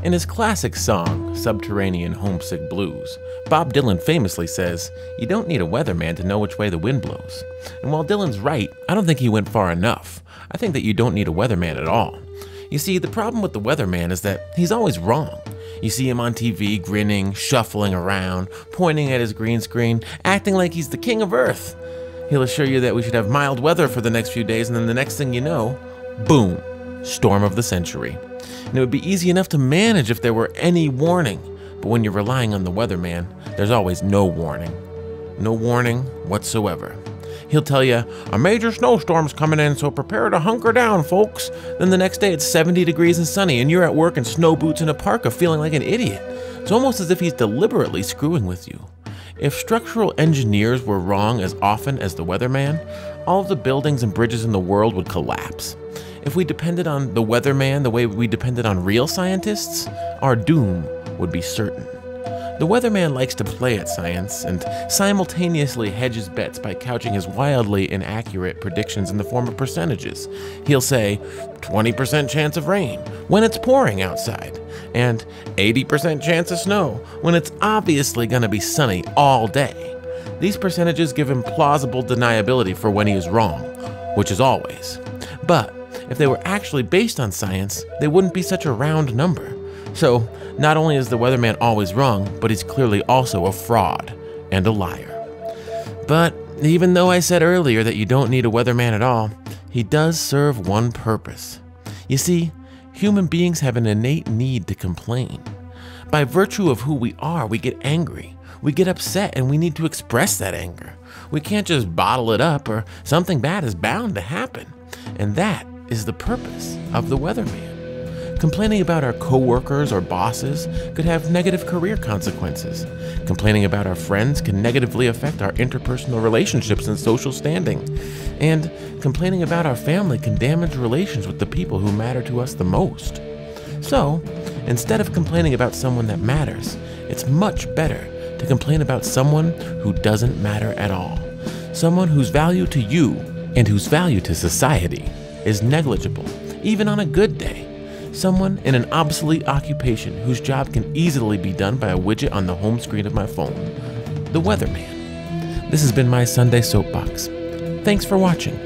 In his classic song, Subterranean Homesick Blues, Bob Dylan famously says, "You don't need a weatherman to know which way the wind blows." And while Dylan's right, I don't think he went far enough. I think that you don't need a weatherman at all. You see, the problem with the weatherman is that he's always wrong. You see him on TV grinning, shuffling around, pointing at his green screen, acting like he's the king of Earth. He'll assure you that we should have mild weather for the next few days, and then the next thing you know, boom, storm of the century. And it would be easy enough to manage if there were any warning, but when you're relying on the weatherman, there's always no warning. No warning whatsoever. He'll tell you, "A major snowstorm's coming in, so prepare to hunker down, folks." Then the next day it's 70 degrees and sunny, and you're at work in snow boots and a parka feeling like an idiot. It's almost as if he's deliberately screwing with you. If structural engineers were wrong as often as the weatherman, all of the buildings and bridges in the world would collapse. If we depended on the weatherman the way we depended on real scientists, our doom would be certain. The weatherman likes to play at science and simultaneously hedges bets by couching his wildly inaccurate predictions in the form of percentages. He'll say 20% chance of rain when it's pouring outside, and 80% chance of snow when it's obviously going to be sunny all day. These percentages give him plausible deniability for when he is wrong, which is always. But if they were actually based on science, they wouldn't be such a round number. So, not only is the weatherman always wrong, but he's clearly also a fraud and a liar. But even though I said earlier that you don't need a weatherman at all, he does serve one purpose. You see, human beings have an innate need to complain. By virtue of who we are, we get angry, we get upset, and we need to express that anger. We can't just bottle it up, or something bad is bound to happen. And that is the purpose of the weatherman. Complaining about our coworkers or bosses could have negative career consequences. Complaining about our friends can negatively affect our interpersonal relationships and social standing. And complaining about our family can damage relations with the people who matter to us the most. So, instead of complaining about someone that matters, it's much better to complain about someone who doesn't matter at all. Someone whose value to you and whose value to society is negligible, even on a good day. Someone in an obsolete occupation whose job can easily be done by a widget on the home screen of my phone. The weatherman. This has been my Sunday Soapbox. Thanks for watching.